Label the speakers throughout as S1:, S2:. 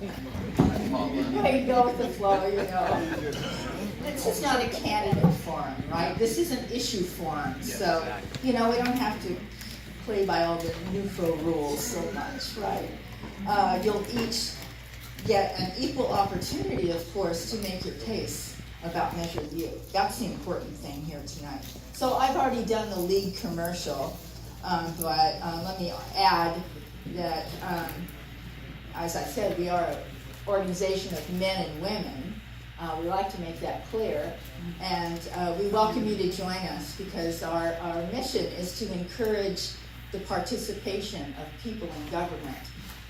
S1: You go with the flow, you know. This is not a candidate forum, right? This is an issue forum, so, you know, we don't have to play by all the neutral rules so much, right? You'll each get an equal opportunity, of course, to make your case about Measure U. That's the important thing here tonight. So I've already done the league commercial, but let me add that, as I said, we are an organization of men and women. We like to make that clear, and we welcome you to join us because our mission is to encourage the participation of people in government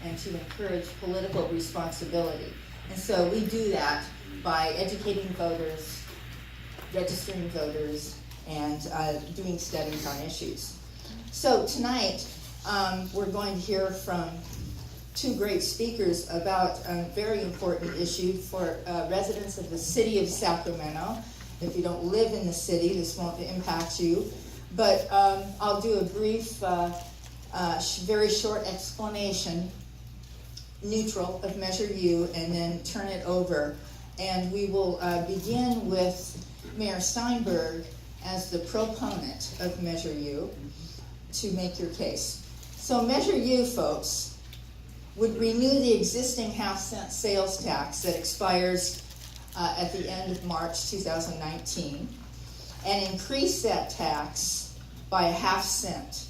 S1: and to encourage political responsibility. And so we do that by educating voters, registering voters, and doing studies on issues. So tonight, we're going to hear from two great speakers about a very important issue for residents of the city of Sacramento. If you don't live in the city, this won't impact you. But I'll do a brief, very short explanation, neutral, of Measure U, and then turn it over. And we will begin with Mayor Steinberg as the proponent of Measure U to make your case. So Measure U, folks, would renew the existing half-cent sales tax that expires at the end of March 2019 and increase that tax by a half cent.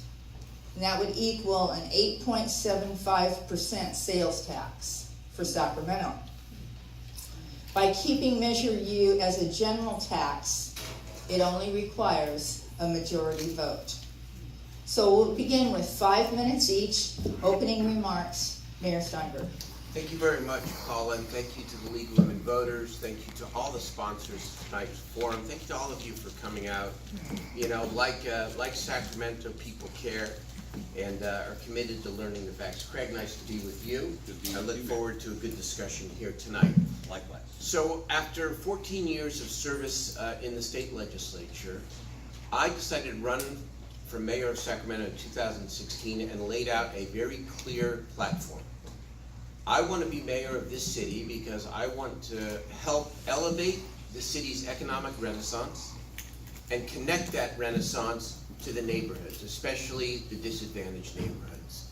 S1: And that would equal an 8.75% sales tax for Sacramento. By keeping Measure U as a general tax, it only requires a majority vote. So we'll begin with 5 minutes each, opening remarks. Mayor Steinberg.
S2: Thank you very much, Paula, and thank you to the League of Women Voters. Thank you to all the sponsors of tonight's forum. Thank you to all of you for coming out. You know, like Sacramento, people care and are committed to learning the facts. Craig, nice to be with you. I look forward to a good discussion here tonight.
S3: Likewise.
S2: So after 14 years of service in the state legislature, I decided to run for mayor of Sacramento in 2016 and laid out a very clear platform. I want to be mayor of this city because I want to help elevate the city's economic renaissance and connect that renaissance to the neighborhoods, especially the disadvantaged neighborhoods.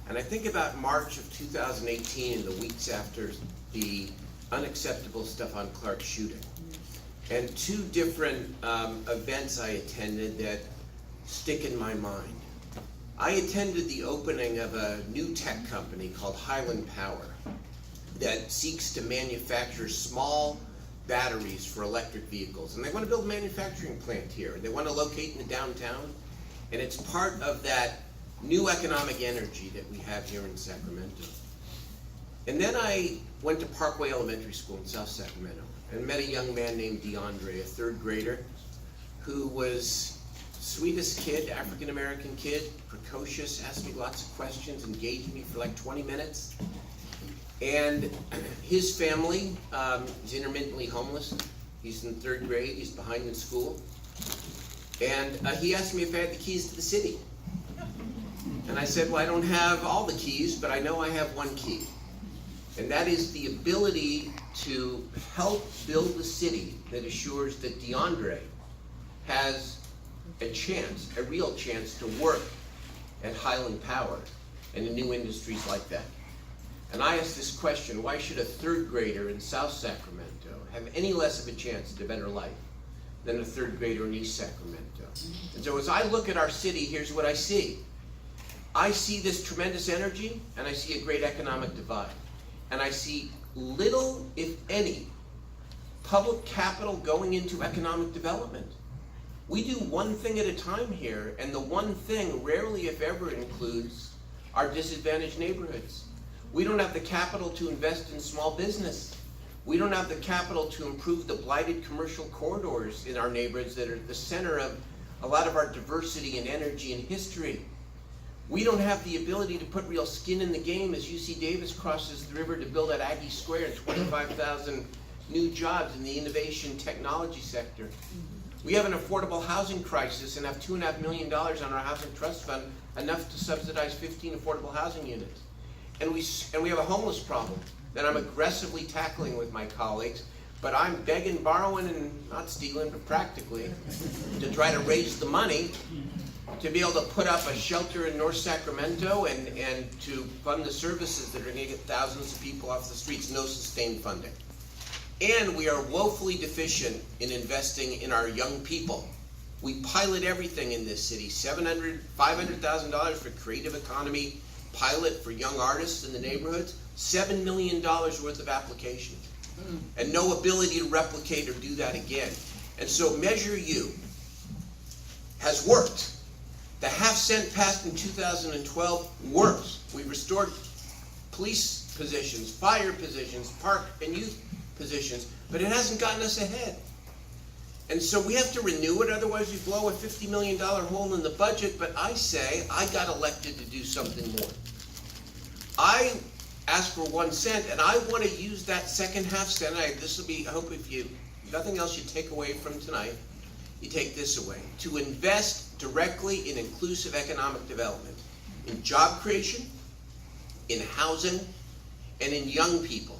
S2: And I think about March of 2018 and the weeks after the unacceptable Stephon Clark shooting, and two different events I attended that stick in my mind. I attended the opening of a new tech company called Highland Power that seeks to manufacture small batteries for electric vehicles. And they want to build a manufacturing plant here. They want to locate in the downtown. And it's part of that new economic energy that we have here in Sacramento. And then I went to Parkway Elementary School in South Sacramento and met a young man named DeAndre, a third grader, who was sweetest kid, African-American kid, precocious, asked me lots of questions, engaged me for like 20 minutes. And his family is intermittently homeless. He's in third grade, he's behind in school. And he asked me if I had the keys to the city. And I said, well, I don't have all the keys, but I know I have one key. And that is the ability to help build a city that assures that DeAndre has a chance, a real chance to work at Highland Power and in new industries like that. And I asked this question, why should a third grader in South Sacramento have any less of a chance at a better life than a third grader in East Sacramento? And so as I look at our city, here's what I see. I see this tremendous energy, and I see a great economic divide. And I see little, if any, public capital going into economic development. We do one thing at a time here, and the one thing rarely, if ever, includes our disadvantaged neighborhoods. We don't have the capital to invest in small business. We don't have the capital to improve the blighted commercial corridors in our neighborhoods that are at the center of a lot of our diversity and energy and history. We don't have the ability to put real skin in the game as UC Davis crosses the river to build at Aggie Square and 25,000 new jobs in the innovation technology sector. We have an affordable housing crisis and have $2.5 million on our housing trust fund, enough to subsidize 15 affordable housing units. And we have a homeless problem that I'm aggressively tackling with my colleagues, but I'm begging, borrowing, and not stealing, but practically, to try to raise the money to be able to put up a shelter in North Sacramento and to fund the services that are going to get thousands of people off the streets, no sustained funding. And we are woefully deficient in investing in our young people. We pilot everything in this city, $500,000 for creative economy pilot for young artists in the neighborhoods, $7 million worth of applications, and no ability to replicate or do that again. And so Measure U has worked. The half-cent passed in 2012 works. We restored police positions, fire positions, park and youth positions, but it hasn't gotten us ahead. And so we have to renew it, otherwise we blow a $50 million hole in the budget. But I say, I got elected to do something more. I asked for 1 cent, and I want to use that second half cent. This will be, I hope if you, nothing else you take away from tonight, you take this away, to invest directly in inclusive economic development, in job creation, in housing, and in young people,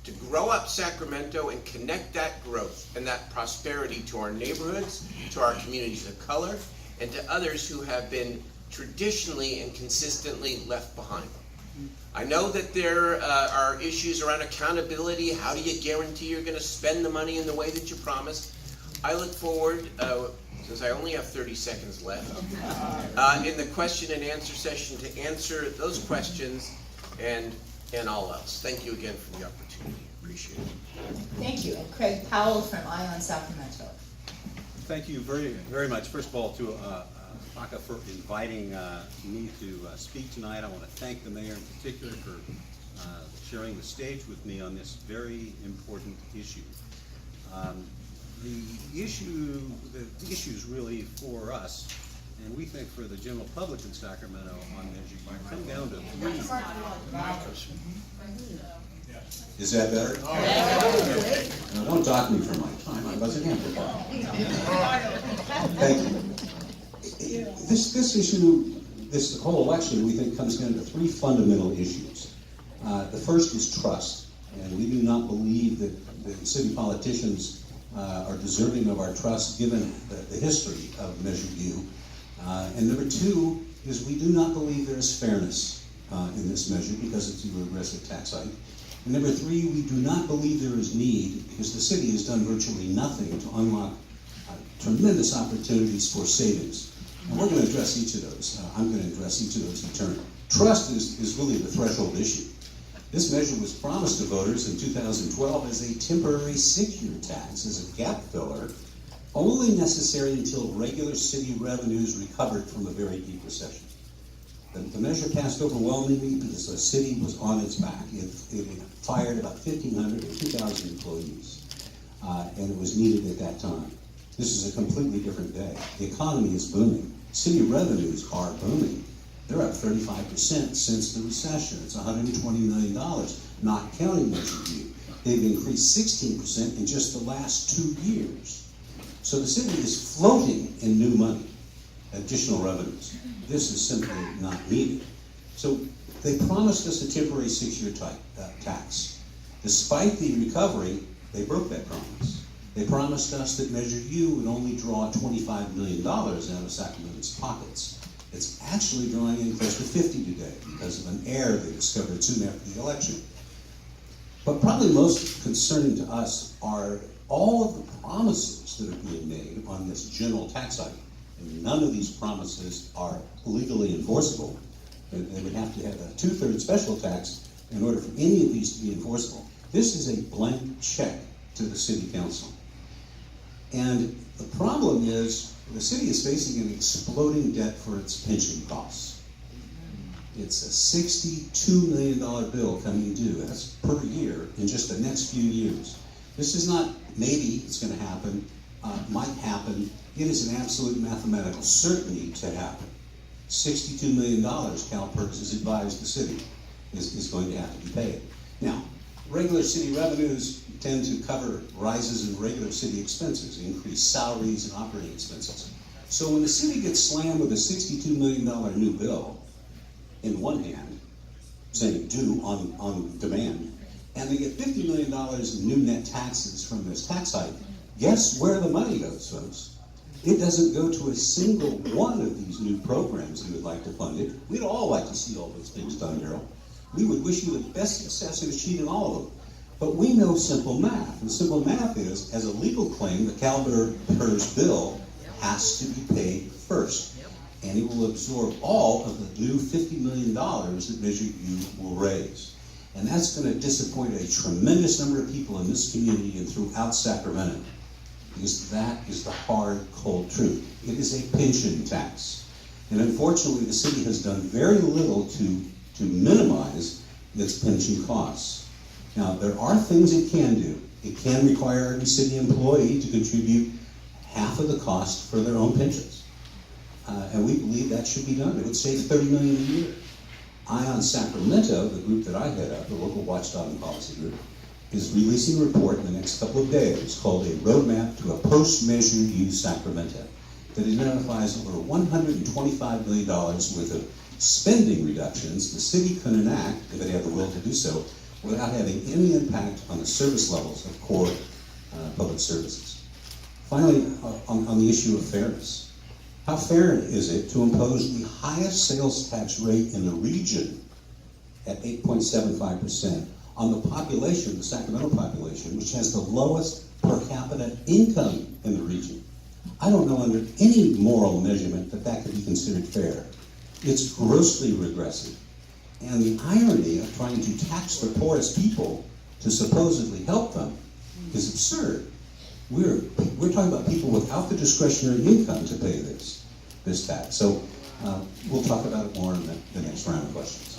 S2: to grow up Sacramento and connect that growth and that prosperity to our neighborhoods, to our communities of color, and to others who have been traditionally and consistently left behind. I know that there are issues around accountability. How do you guarantee you're going to spend the money in the way that you promised? I look forward, since I only have 30 seconds left, in the question and answer session to answer those questions and all else. Thank you again for the opportunity. Appreciate it.
S1: Thank you. And Craig Powell from Ion Sacramento.
S3: Thank you very, very much. First of all, to Aka for inviting me to speak tonight. I want to thank the mayor in particular for sharing the stage with me on this very important issue. The issues really for us, and we think for the general public in Sacramento on Measure U, come down to three.
S4: Is that better? Now, don't dock me for my time. I wasn't amplified. Thank you. This issue, this whole election, we think comes down to three fundamental issues. The first is trust, and we do not believe that the city politicians are deserving of our trust given the history of Measure U. And number two is we do not believe there is fairness in this measure because it's a regressive tax hike. And number three, we do not believe there is need because the city has done virtually nothing to unlock tremendous opportunities for savings. And we're going to address each of those. I'm going to address each of those in turn. Trust is really the threshold issue. This measure was promised to voters in 2012 as a temporary 6-year tax, as a gap filler, only necessary until regular city revenues recovered from a very deep recession. The measure passed overwhelmingly because the city was on its back. It fired about 1,500 or 2,000 employees, and it was needed at that time. This is a completely different day. The economy is booming. City revenues are booming. They're up 35% since the recession. It's $120 million, not counting Measure U. They've increased 16% in just the last 2 years. So the city is floating in new money, additional revenues. This is simply not needed. So they promised us a temporary 6-year tax. Despite the recovery, they broke that promise. They promised us that Measure U would only draw $25 million out of Sacramento's pockets. It's actually drawing in close to 50 today because of an error they discovered soon after the election. But probably most concerning to us are all of the promises that are being made on this general tax hike. And none of these promises are legally enforceable. They would have to have a 2/3 special tax in order for any of these to be enforceable. This is a blank check to the city council. And the problem is the city is facing an exploding debt for its pension costs. It's a $62 million bill coming due. That's per year in just the next few years. This is not maybe it's going to happen, might happen. It is an absolute mathematical certainty to happen. $62 million, CalPERS has advised the city, is going to have to be paid. Now, regular city revenues tend to cover rises in regular city expenses, increased salaries and operating expenses. So when the city gets slammed with a $62 million new bill, in one hand, saying due on demand, and they get $50 million in new net taxes from this tax hike, guess where the money goes, folks? It doesn't go to a single one of these new programs you would like to fund it. We'd all like to see all those things done, Darrell. We would wish you the best success and achieving all of them. But we know simple math, and simple math is, as a legal claim, the CalPERS bill has to be paid first. And it will absorb all of the new $50 million that Measure U will raise. And that's going to disappoint a tremendous number of people in this community and throughout Sacramento. Because that is the hard, cold truth. It is a pension tax. And unfortunately, the city has done very little to minimize its pension costs. Now, there are things it can do. It can require every city employee to contribute half of the cost for their own pensions. And we believe that should be done. It would save $30 million a year. ION Sacramento, the group that I head up, the local watchdog and policy group, is releasing a report in the next couple of days called A Roadmap to a Post-Measure U Sacramento that identifies over $125 million worth of spending reductions the city can enact, if they have the will to do so, without having any impact on the service levels of core public services. Finally, on the issue of fairness. How fair is it to impose the highest sales tax rate in the region at 8.75% on the population, the Sacramento population, which has the lowest per capita income in the region? I don't know under any moral measurement that could be considered fair. It's grossly regressive. And the irony of trying to tax the poorest people to supposedly help them is absurd. We're talking about people without the discretionary income to pay this tax. So we'll talk about it more in the next round of questions.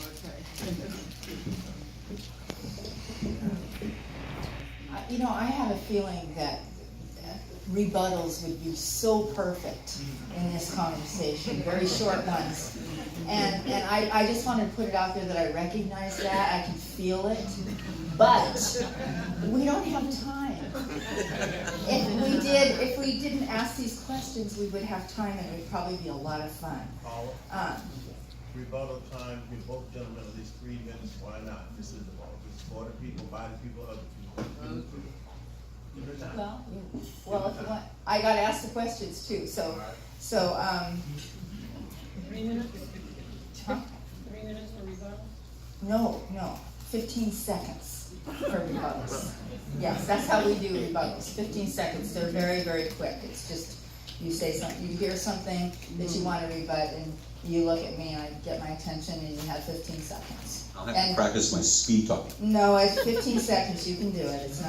S1: You know, I have a feeling that rebuttals would be so perfect in this conversation, very short ones. And I just wanted to put it out there that I recognize that, I can feel it, but we don't have time. If we didn't ask these questions, we would have time and it would probably be a lot of fun.
S5: Rebuttal time, give both gentlemen at least 3 minutes, why not? This is the ball. It's for the people, by the people, other people.
S1: Well, if you want, I got to ask the questions too. So
S6: 3 minutes?
S1: Huh?
S6: 3 minutes for rebuttal?
S1: No, 15 seconds for rebuttals. Yes, that's how we do rebuttals. 15 seconds. They're very, very quick. It's just you say something, you hear something that you want to rebut, and you look at me, and I get my attention, and you have 15 seconds.
S4: I'll have to practice my speed talking.
S1: No, it's 15 seconds. You can do it. It's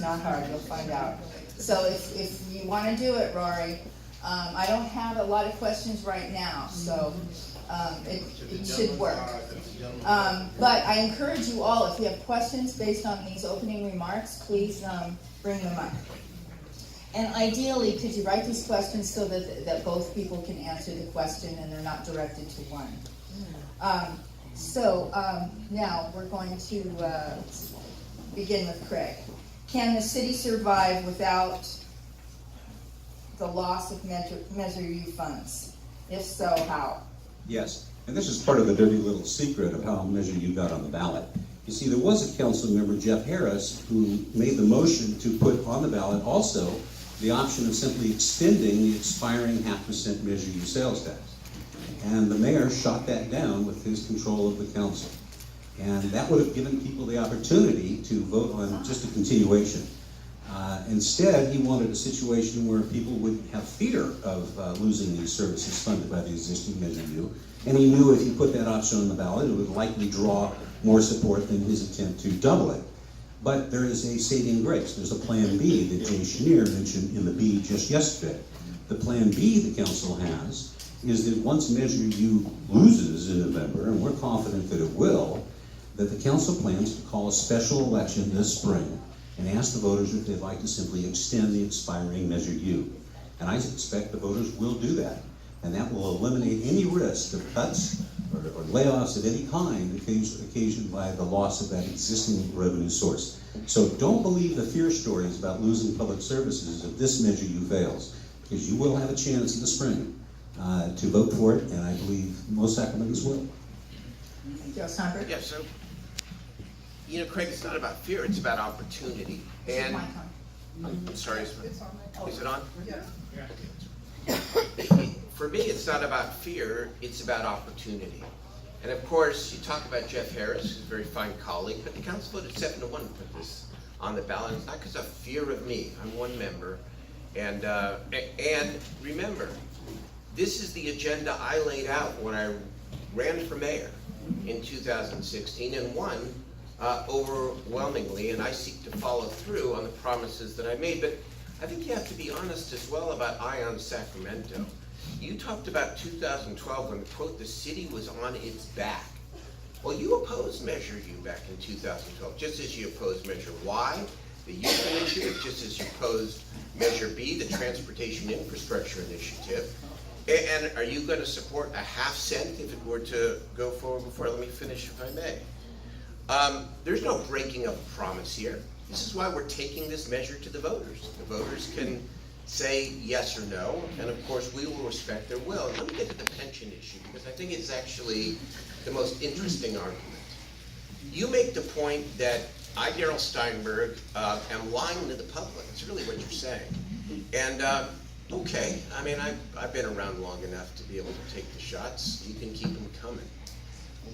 S1: not hard. You'll find out. So if you want to do it, Rory, I don't have a lot of questions right now, so it should work. But I encourage you all, if you have questions based on these opening remarks, please bring them up. And ideally, could you write these questions so that both people can answer the question and they're not directed to one. Now we're going to begin with Craig. Can the city survive without the loss of Measure U funds? If so, how?
S4: Yes, and this is part of the dirty little secret of how Measure U got on the ballot. You see, there was a council member, Jeff Harris, who made the motion to put on the ballot also the option of simply extending the expiring 0.5% Measure U sales tax. And the mayor shot that down with his control of the council. And that would have given people the opportunity to vote on just a continuation. Instead, he wanted a situation where people would have fear of losing these services funded by the existing Measure U. And he knew if he put that option on the ballot, it would likely draw more support than his attempt to double it. But there is a saving grace. There's a plan B that Jay Schneer mentioned in the B just yesterday. The plan B the council has is that once Measure U loses in November, and we're confident that it will, that the council plans to call a special election this spring and ask the voters if they'd like to simply extend the expiring Measure U. And I expect the voters will do that. And that will eliminate any risk of cuts or layoffs of any kind occasioned by the loss of that existing revenue source. So don't believe the fear stories about losing public services if this Measure U fails, because you will have a chance in the spring to vote for it, and I believe most Sacramentans will.
S1: Joe Steinberg?
S2: Yeah, so You know, Craig, it's not about fear, it's about opportunity. And
S1: My time.
S2: I'm sorry, is it on?
S1: Yeah.
S2: For me, it's not about fear, it's about opportunity. And of course, you talk about Jeff Harris, who's a very fine colleague, but the council voted 7-1 to put this on the ballot. It's not because of fear of me, I'm one member. And remember, this is the agenda I laid out when I ran for mayor in 2016 and won overwhelmingly, and I seek to follow through on the promises that I made. But I think you have to be honest as well about Ion Sacramento. You talked about 2012 when, quote, the city was on its back. Well, you opposed Measure U back in 2012, just as you opposed Measure Y, the youth initiative, just as you opposed Measure B, the transportation infrastructure initiative. And are you going to support a half cent if it were to go forward before? Let me finish, if I may. There's no breaking of a promise here. This is why we're taking this measure to the voters. The voters can say yes or no, and of course we will respect their will. And let me get to the pension issue, because I think it's actually the most interesting argument. You make the point that I, Darrell Steinberg, am lying to the public. It's really what you're saying. And okay, I mean, I've been around long enough to be able to take the shots. You can keep them coming.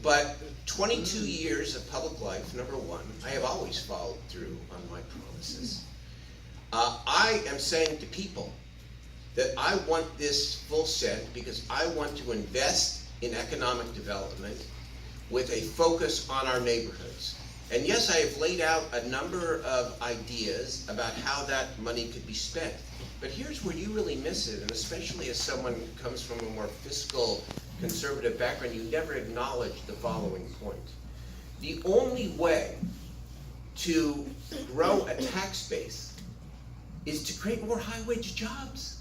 S2: But 22 years of public life, number one, I have always followed through on my promises. I am saying to people that I want this full cent because I want to invest in economic development with a focus on our neighborhoods. And yes, I have laid out a number of ideas about how that money could be spent. But here's where you really miss it, and especially as someone who comes from a more fiscal, conservative background, you never acknowledge the following point. The only way to grow a tax base is to create more high-wage jobs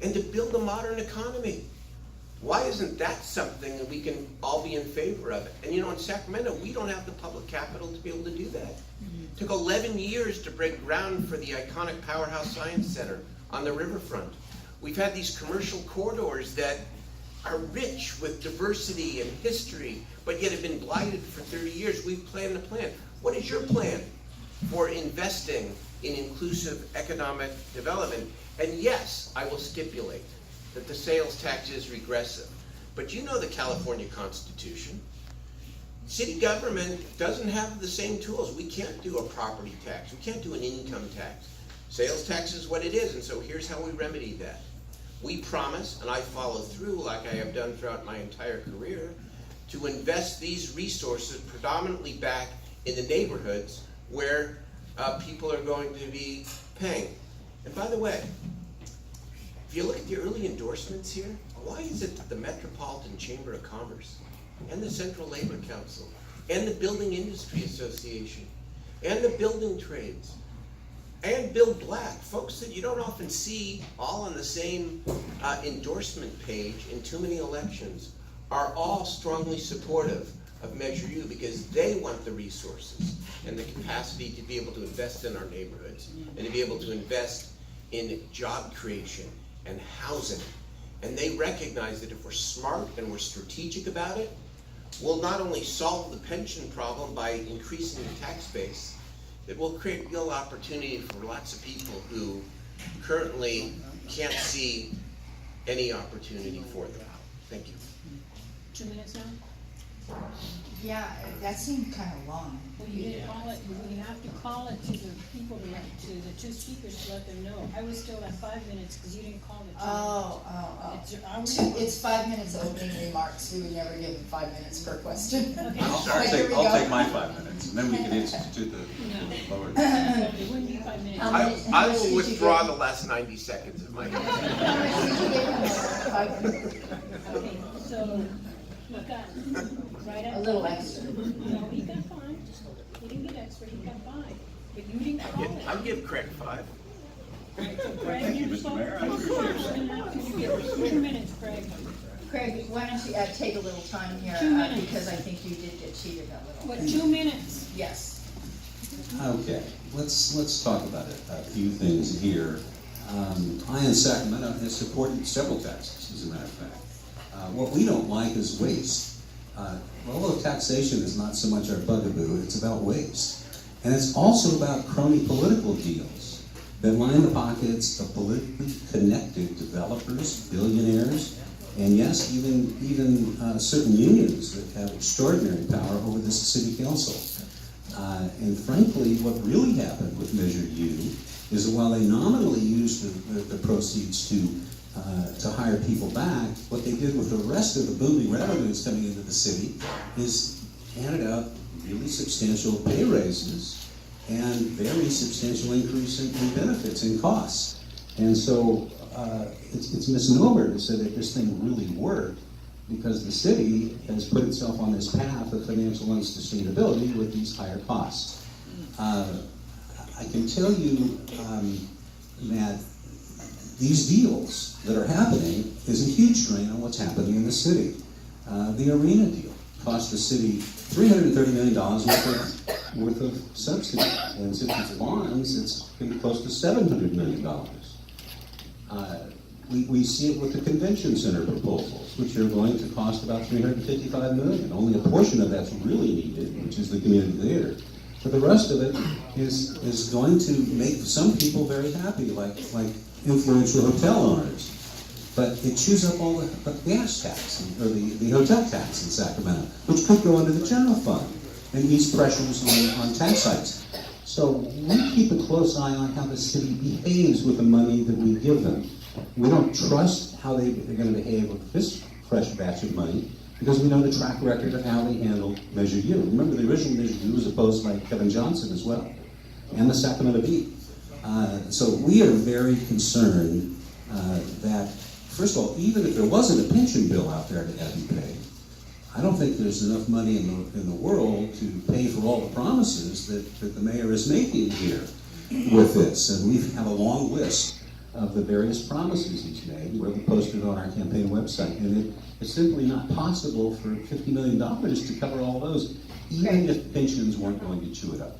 S2: and to build a modern economy. Why isn't that something that we can all be in favor of? And you know, in Sacramento, we don't have the public capital to be able to do that. It took 11 years to break ground for the iconic Powerhouse Science Center on the riverfront. We've had these commercial corridors that are rich with diversity and history, but yet have been blighted for 30 years. We've planned a plan. What is your plan for investing in inclusive economic development? And yes, I will stipulate that the sales tax is regressive. But you know the California Constitution. City government doesn't have the same tools. We can't do a property tax. We can't do an income tax. Sales tax is what it is, and so here's how we remedy that. We promise, and I follow through like I have done throughout my entire career, to invest these resources predominantly back in the neighborhoods where people are going to be paying. And by the way, if you look at the early endorsements here, why is it that the Metropolitan Chamber of Commerce and the Central Labor Council and the Building Industry Association and the building trades and Build Black, folks that you don't often see all on the same endorsement page in too many elections, are all strongly supportive of Measure U because they want the resources and the capacity to be able to invest in our neighborhoods and to be able to invest in job creation and housing. And they recognize that if we're smart and we're strategic about it, we'll not only solve the pension problem by increasing the tax base, it will create real opportunity for lots of people who currently can't see any opportunity for them. Thank you.
S6: 2 minutes now?
S1: Yeah, that seemed kind of long.
S6: Well, you didn't call it, you have to call it to the people, to the two speakers to let them know. I was still at 5 minutes because you didn't call it.
S1: It's 5 minutes opening remarks. We would never give 5 minutes per question.
S6: Okay.
S3: I'll take my 5 minutes, and then we can institute the lower.
S6: It wouldn't be 5 minutes.
S2: I will withdraw the last 90 seconds of my
S6: Okay, so he got right at.
S1: A little extra.
S6: No, he got 5. He didn't get extra, he got 5. But you didn't call it.
S2: I'll give Craig 5.
S6: So Craig, you
S3: Mr. Mayor. I
S6: you get 2 minutes, Craig.
S1: Craig, why don't you take a little time here,
S6: 2 minutes.
S1: because I think you did get cheated a little.
S6: What, 2 minutes?
S1: Yes.
S4: Okay, let's talk about it. A few things here. Ion Sacramento has supported several taxes, as a matter of fact. What we don't like is waste. Although taxation is not so much our bugaboo, it's about waste. And it's also about crony political deals that line the pockets of politically connected developers, billionaires, and yes, even certain unions that have extraordinary power over this city council. And frankly, what really happened with Measure U is that while they nominally used the proceeds to hire people back, what they did with the rest of the booming revenues coming into the city is handed out really substantial pay raises and very substantial increase in benefits and costs. And so it's a misnomer to say that this thing really worked, because the city has put itself on this path of financial unsustainability with these higher costs. I can tell you that these deals that are happening is a huge drain on what's happening in the city. The arena deal cost the city $330 million worth of subsidy, and since it's bonds, it's going to be close to $700 million. We see it with the convention center proposals, which are going to cost about $355 million. Only a portion of that's really needed, which is the community theater. But the rest of it is going to make some people very happy, like influential hotel owners. But it chews up all the gas tax, or the hotel tax in Sacramento, which could go into the general fund and ease pressures on tax hikes. So we keep a close eye on how the city behaves with the money that we give them. We don't trust how they're going to behave with this fresh batch of money, because we know the track record of how they handled Measure U. Remember, the original Measure U was opposed by Kevin Johnson as well, and the Sacramento Bee. So we are very concerned that, first of all, even if there wasn't a pension bill out there to have you pay, I don't think there's enough money in the world to pay for all the promises that the mayor is making here with this. And we have a long list of the various promises he's made. We're posted on our campaign website. And it's simply not possible for $50 million to cover all those, even if pensions weren't going to chew it up.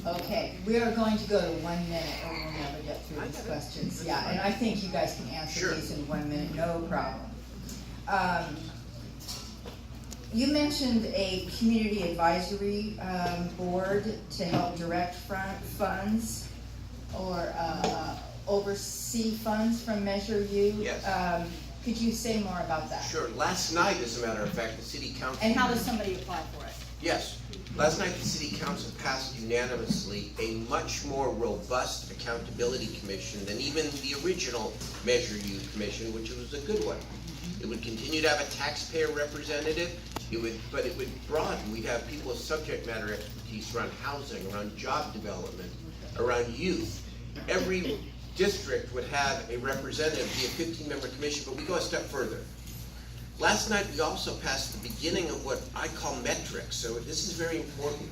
S1: Okay, we are going to go to 1 minute, or we'll never get through these questions. Yeah, and I think you guys can answer these in 1 minute, no problem. You mentioned a community advisory board to help direct funds or oversee funds from Measure U.
S2: Yes.
S1: Could you say more about that?
S2: Sure. Last night, as a matter of fact, the city council...
S1: And how does somebody apply for it?
S2: Yes. Last night, the city council passed unanimously a much more robust accountability commission than even the original Measure U commission, which was a good one. It would continue to have a taxpayer representative, but it would broaden. We'd have people with subject matter expertise around housing, around job development, around youth. Every district would have a representative, be a 15-member commission, but we go a step further. Last night, we also passed the beginning of what I call metrics, so this is very important.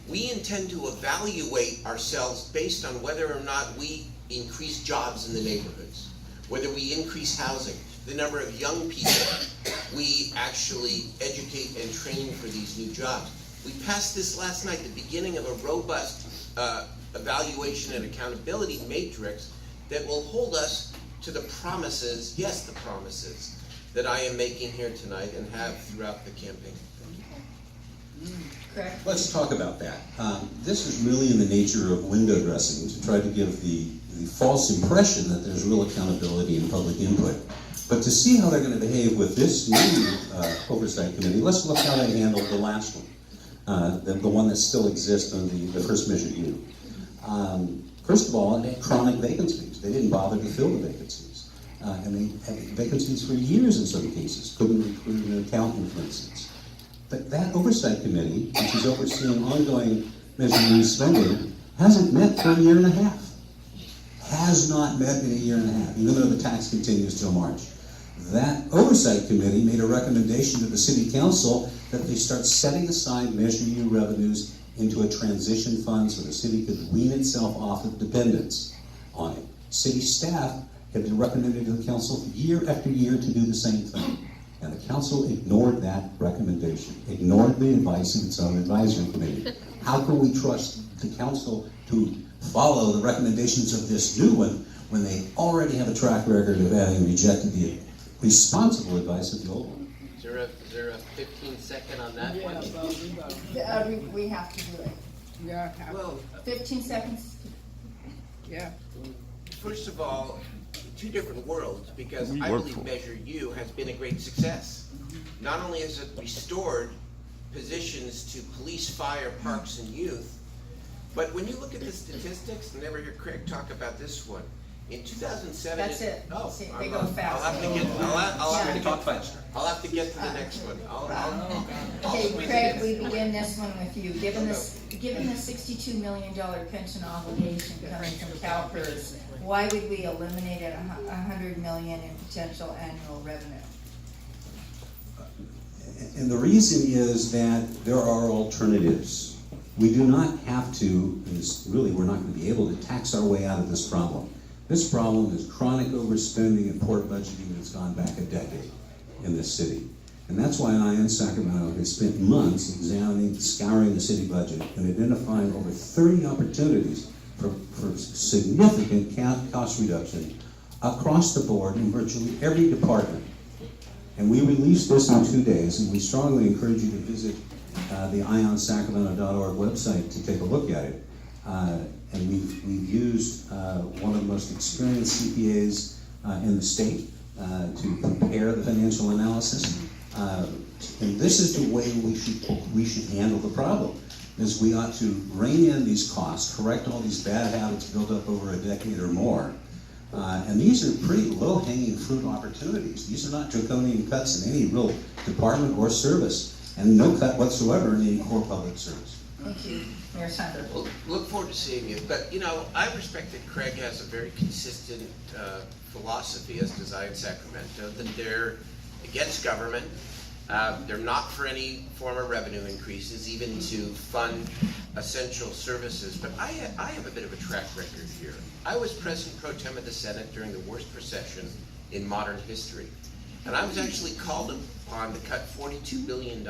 S2: We intend to evaluate ourselves based on whether or not we increase jobs in the neighborhoods, whether we increase housing, the number of young people we actually educate and train for these new jobs. We passed this last night, the beginning of a robust evaluation and accountability matrix that will hold us to the promises, yes, the promises, that I am making here tonight and have throughout the campaign.
S1: Correct.
S4: Let's talk about that. This is really in the nature of window dressing to try to give the false impression that there's real accountability and public input. But to see how they're going to behave with this new oversight committee, let's look how they handled the last one, the one that still exists on the first Measure U. First of all, it had chronic vacancies. They didn't bother to fill the vacancies. And they had vacancies for years in some cases, couldn't recruit an accountant, for instance. But that oversight committee, which is overseeing ongoing Measure U spending, hasn't met for a year and a half. Has not met in a year and a half, even though the tax continues till March. That oversight committee made a recommendation to the city council that they start setting aside Measure U revenues into a transition fund so the city could wean itself off of dependence on it. City staff have been recommended to the council year after year to do the same thing. And the council ignored that recommendation, ignored the advice of its own advisory committee. How can we trust the council to follow the recommendations of this new one when they already have a track record of having rejected the responsible advice of the old one?
S2: Is there a 15-second on that one?
S1: We have to do it.
S7: Yeah,
S2: Well,
S1: 15 seconds.
S7: yeah.
S2: first of all, two different worlds, because I believe Measure U has been a great success. Not only has it restored positions to police, fire, parks, and youth, but when you look at the statistics, I never hear Craig talk about this one. In 2007,
S1: That's it.
S2: Oh,
S1: See,
S2: I'm-
S1: they go
S2: I'll
S1: fast.
S2: have to get. I'll have to
S3: Talk
S2: get.
S3: faster.
S2: I'll have to get to the next one.
S1: Okay, Craig, we begin this one with you. Given the $62 million pension obligation coming from CalPERS, why would we eliminate $100 million in potential annual revenue?
S4: And the reason is that there are alternatives. We do not have to, and really we're not going to be able to tax our way out of this problem. This problem is chronic overspending and poor budgeting that's gone back a decade in this city. And that's why I in Sacramento have spent months examining, scouring the city budget and identifying over 30 opportunities for significant cost reduction across the board in virtually every department. And we released this in 2 days, and we strongly encourage you to visit the ionsacramento.org website to take a look at it. And we've used one of the most experienced CPAs in the state to prepare the financial analysis. And this is the way we should handle the problem, is we ought to rein in these costs, correct all these bad habits built up over a decade or more. And these are pretty low-hanging fruit opportunities. These are not draconian cuts in any real department or service, and no cut whatsoever in any core public service.
S1: Thank you, Mayor Steinberg.
S2: Well, look forward to seeing you. But, you know, I respect that Craig has a very consistent philosophy, as does I in Sacramento, that they're against government. They're not for any form of revenue increases, even to fund essential services. But I have a bit of a track record here. I was President Pro Tem of the Senate during the worst recession in modern history. And I was actually called upon to cut $42 billion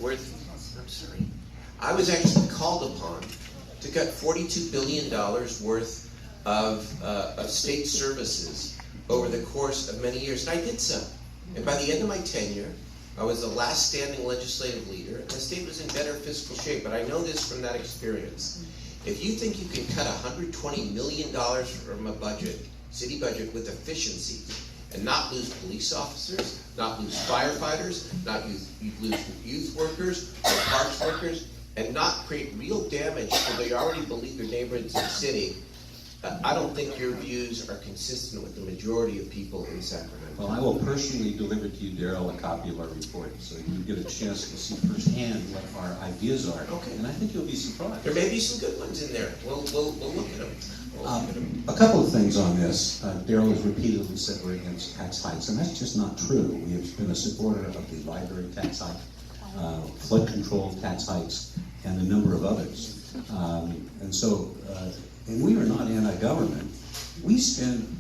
S2: worth, I'm sorry. I was actually called upon to cut $42 billion worth of state services over the course of many years, and I did so. And by the end of my tenure, I was the last standing legislative leader, and the state was in better fiscal shape, but I know this from that experience. If you think you can cut $120 million from a budget, city budget, with efficiency, and not lose police officers, not lose firefighters, not lose youth workers or parks workers, and not create real damage to the already beleaguered neighborhoods of the city, I don't think your views are consistent with the majority of people in Sacramento.
S4: Well, I will personally deliver to you, Darrell, a copy of our report, so you get a chance to see firsthand what our ideas are.
S2: Okay.
S4: And I think you'll be surprised.
S2: There may be some good ones in there. We'll look at them.
S4: A couple of things on this. Darrell has repeatedly said we're against tax hikes, and that's just not true. We have been a supporter of the library tax hike, flood control tax hikes, and a number of others. And we are not anti-government. We spend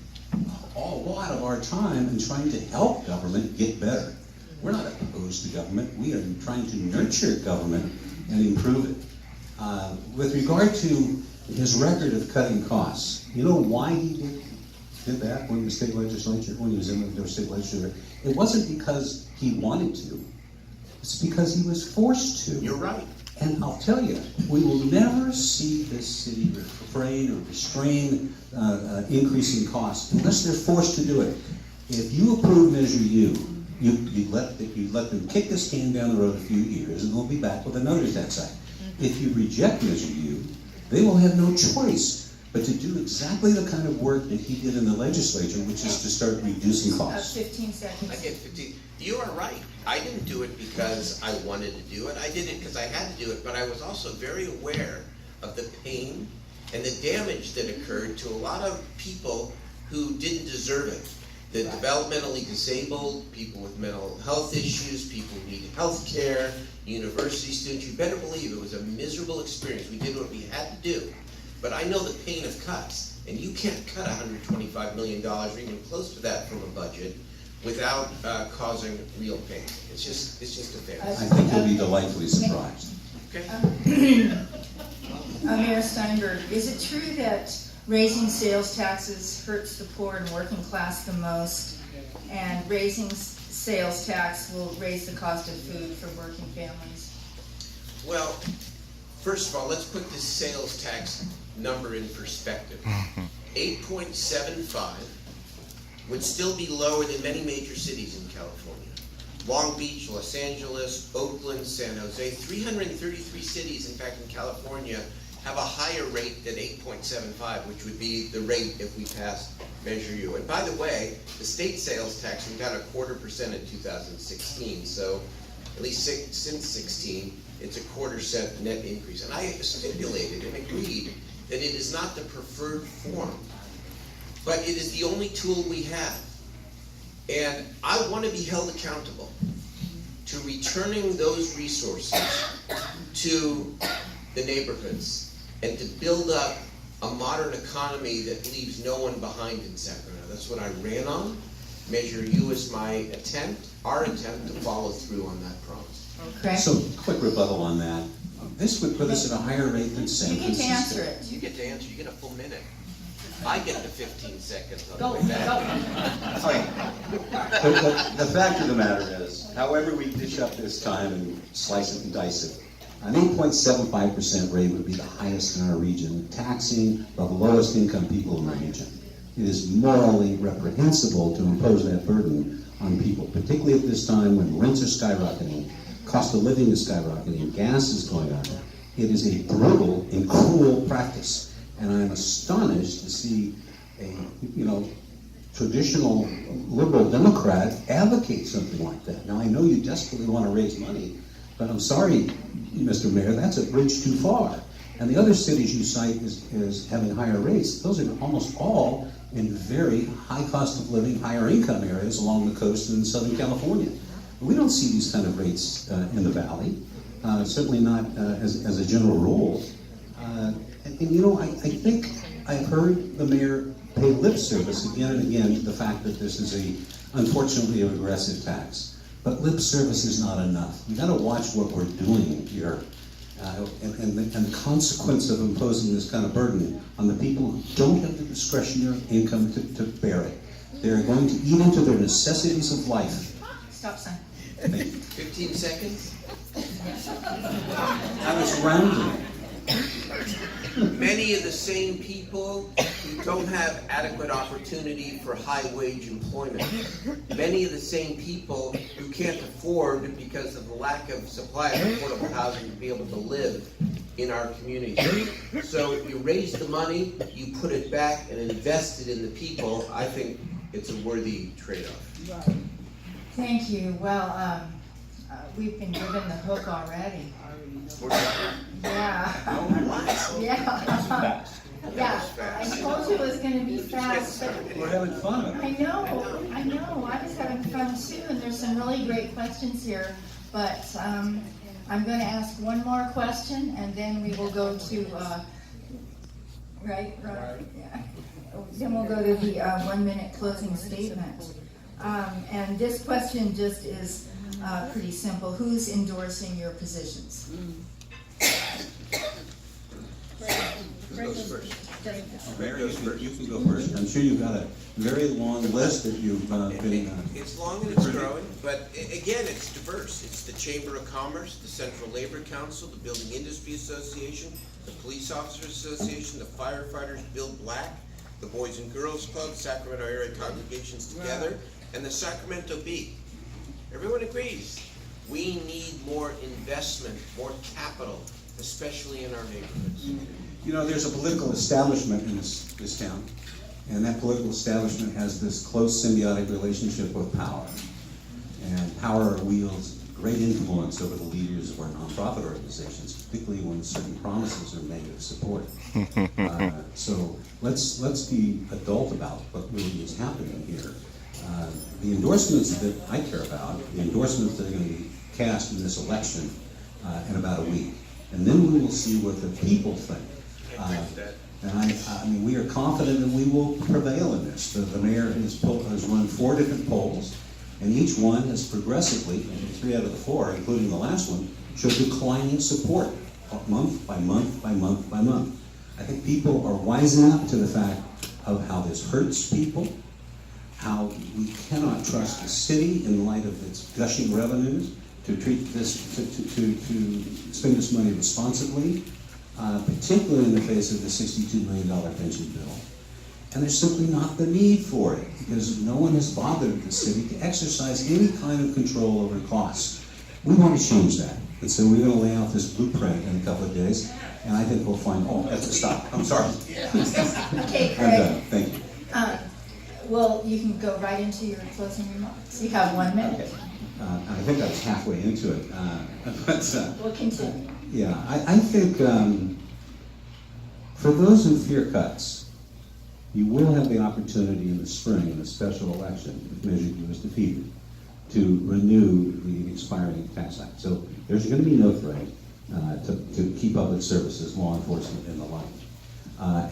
S4: a lot of our time in trying to help government get better. We're not opposed to government. We are trying to nurture government and improve it. With regard to his record of cutting costs, you know why he did that when he was in the state legislature? It wasn't because he wanted to. It's because he was forced to.
S2: You're right.
S4: And I'll tell you, we will never see this city refrain or restrain increasing costs unless they're forced to do it. If you approve Measure U, you let them kick this can down the road a few years, and they'll be back with another tax hike. If you reject Measure U, they will have no choice but to do exactly the kind of work that he did in the legislature, which is to start reducing costs.
S1: 15 seconds.
S2: I get 15. You are right. I didn't do it because I wanted to do it. I did it because I had to do it, but I was also very aware of the pain and the damage that occurred to a lot of people who didn't deserve it. The developmentally disabled, people with mental health issues, people who need health care, university students. You better believe it was a miserable experience. We did what we had to do. But I know the pain of cuts, and you can't cut $125 million or even close to that from a budget without causing real pain. It's just a fact.
S4: I think you'll be delightfully surprised.
S2: Okay.
S1: Mayor Steinberg, is it true that raising sales taxes hurts the poor and working class the most, and raising sales tax will raise the cost of food for working families?
S2: Well, first of all, let's put this sales tax number in perspective. 8.75 would still be lower than many major cities in California. Long Beach, Los Angeles, Oakland, San Jose, 333 cities, in fact, in California, have a higher rate than 8.75, which would be the rate if we passed Measure U. And by the way, the state sales tax, we got 0.25% in 2016, so at least since 16, it's 0.25% net increase. And I stipulated and agreed that it is not the preferred form, but it is the only tool we have. And I want to be held accountable to returning those resources to the neighborhoods and to build up a modern economy that leaves no one behind in Sacramento. That's what I ran on. Measure U is my attempt, our attempt to follow through on that promise.
S1: Okay.
S4: So, quick rebuttal on that. This would put us at a higher rate than San
S1: You get to
S4: Francisco.
S1: answer it.
S2: You get to answer, you get a full minute. I get the 15 seconds on
S1: Go,
S2: the way back.
S1: go.
S4: The fact of the matter is, however we dish up this time and slice it and dice it, an 8.75% rate would be the highest in our region, taxing the lowest income people in the region. It is morally reprehensible to impose that burden on people, particularly at this time when rents are skyrocketing, cost of living is skyrocketing, gas is going up. It is a brutal and cruel practice. And I'm astonished to see a, traditional liberal Democrat advocate something like that. Now, I know you desperately want to raise money, but I'm sorry, Mr. Mayor, that's a bridge too far. And the other cities you cite as having higher rates, those are almost all in very high cost of living, higher income areas along the coast in Southern California. We don't see these kind of rates in the Valley, certainly not as a general rule. I think I've heard the mayor pay lip service again and again to the fact that this is unfortunately, a regressive tax. But lip service is not enough. We've got to watch what we're doing here. And the consequence of imposing this kind of burden on the people who don't have the discretionary income to bear it. They're going to eat into their necessities of life.
S1: Stop sign.
S2: 15 seconds?
S4: I was rambling.
S2: Many of the same people who don't have adequate opportunity for high wage employment. Many of the same people who can't afford, because of the lack of supply of affordable housing, to be able to live in our community. So you raise the money, you put it back and invest it in the people. I think it's a worthy trade-off.
S1: Thank you. Well, we've been given the hook already. Yeah. Yeah. Yeah. I told you it was going to be fast, but
S4: We're having fun.
S1: I know. I was having fun too, and there's some really great questions here. But I'm going to ask one more question, and then we will go to right. Yeah. Then we'll go to the 1-minute closing statement. And this question just is pretty simple. Who's endorsing your positions?
S2: Who goes first?
S4: Mayor, you can go first. I'm sure you've got a very long list that you've been...
S2: It's long and it's growing, but again, it's diverse. It's the Chamber of Commerce, the Central Labor Council, the Building Industry Association, the Police Officers Association, the Firefighters Build Black, the Boys and Girls Club, Sacramento Area Congregations Together, and the Sacramento Bee. Everyone agrees. We need more investment, more capital, especially in our neighborhoods.
S4: There's a political establishment in this town, and that political establishment has this close symbiotic relationship with power. And power wields great influence over the leaders of our nonprofit organizations, particularly when certain promises are made of support. So let's be adult about what really is happening here. The endorsements that I care about, the endorsements that are going to be cast in this election in about a week, and then we will see what the people think. And I mean, we are confident that we will prevail in this. The mayor has run 4 different polls, and each one has progressively, and 3 out of the 4, including the last one, showed declining support, month by month by month by month. I think people are wising up to the fact of how this hurts people, how we cannot trust the city in light of its gushing revenues to treat this, to spend this money responsibly, particularly in the face of the $62 million pension bill. And there's simply not the need for it, because no one has bothered the city to exercise any kind of control over costs. We want to change that. And so we're going to lay out this blueprint in a couple of days, and I think we'll find, oh, that's a stop. I'm sorry.
S1: Okay,
S4: I'm done.
S1: Craig.
S4: Thank you.
S1: Well, you can go right into your closing remarks. You have 1 minute.
S4: Okay. I think I was halfway into it.
S1: We'll continue.
S4: Yeah, I think for those who fear cuts, you will have the opportunity in the spring in a special election, if Measure U is defeated, to renew the expiring tax act. So there's going to be no threat to key public services, law enforcement, and the like.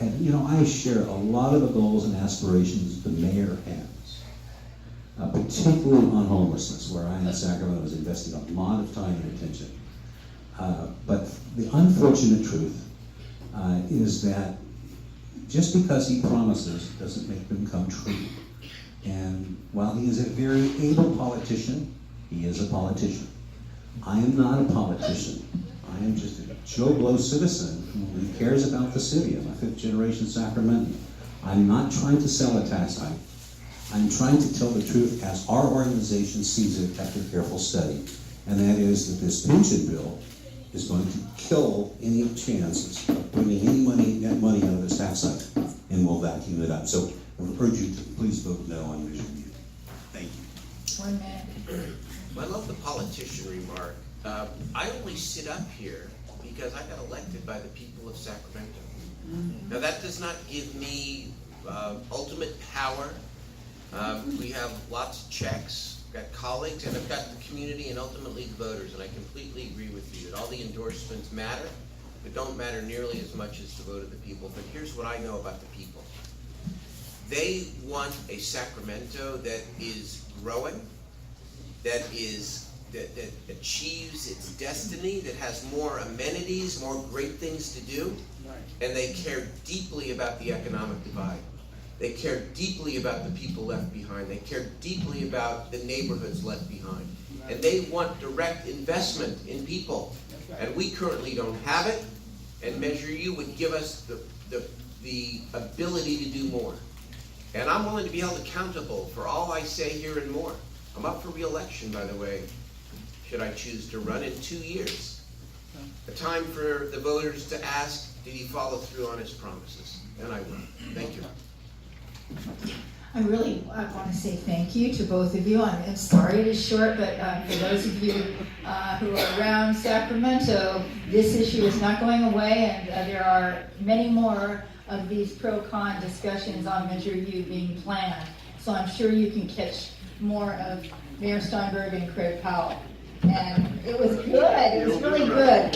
S4: And you know, I share a lot of the goals and aspirations the mayor has, particularly on homelessness, where I in Sacramento was investing a lot of time and attention. But the unfortunate truth is that just because he promises doesn't make them come true. And while he is a very able politician, he is a politician. I am not a politician. I am just a Joe Blow citizen who cares about the city. I'm a fifth-generation Sacramentan. I'm not trying to sell a tax hike. I'm trying to tell the truth as our organization sees it after careful study. And that is that this pension bill is going to kill any chances of bringing any net money out of this tax hike, and will vacuum it up. So I would urge you to please vote no on Measure U. Thank you.
S1: 1 minute.
S2: I love the politician remark. I only sit up here because I got elected by the people of Sacramento. Now that does not give me ultimate power. We have lots of checks. I've got colleagues, and I've got the community and ultimately the voters, and I completely agree with you that all the endorsements matter, but don't matter nearly as much as the vote of the people. But here's what I know about the people. They want a Sacramento that is growing, that achieves its destiny, that has more amenities, more great things to do, and they care deeply about the economic divide. They care deeply about the people left behind. They care deeply about the neighborhoods left behind. And they want direct investment in people. And we currently don't have it, and Measure U would give us the ability to do more. And I'm willing to be held accountable for all I say here and more. I'm up for re-election, by the way, should I choose to run in 2 years. A time for the voters to ask, did he follow through on his promises? And I will. Thank you.
S1: I want to say thank you to both of you. I'm sorry it is short, but for those of you who are around Sacramento, this issue is not going away, and there are many more of these pro-con discussions on Measure U being planned. So I'm sure you can catch more of Mayor Steinberg and Craig Powell. And it was good. It was really good.